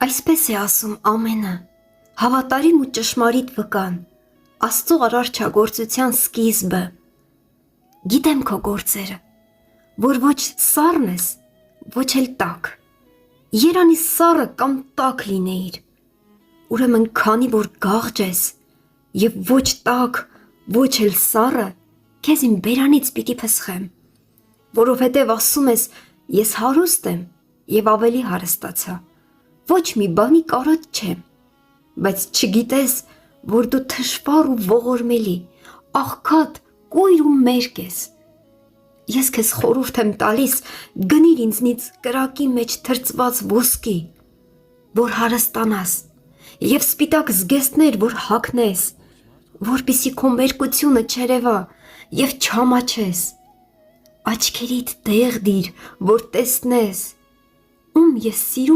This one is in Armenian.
Այսպես է ասում ամենը, հավատարիմ ու ճշմարիտ վկան, Աստծո արարչագործության սկիզբը։ Գիտեմ քո գործերը, որ ոչ սառն ես, ոչ էլ տաք։ Երանի սառը կամ տաք լինեիր։ Ուրեմն քանի որ գաղջ ես և ոչ տաք, ոչ էլ սառը, քեզ իմ բերանից պիտի փսխեմ, որովհետև ասում ես, ես հարուստ եմ և ավելի հարստացա, ոչ մի բանի կարոտ չեմ, բայց չգիտես, որ դու թշվառ ու ողորմելի, աղքատ, կույր ու մերկ ես։ Ես քեզ խորհուրդ եմ տալիս, գնիր ինձնից կրակի մեջ թրծված ոսկի, որ հարստանաս, և սպիտակ զգեստներ, որ հագնես, որպեսզի քո մերկությունը չերևա և չամաչես։ Աչքերիդ դեղ դիր, որ տեսնես, ում ես սիրում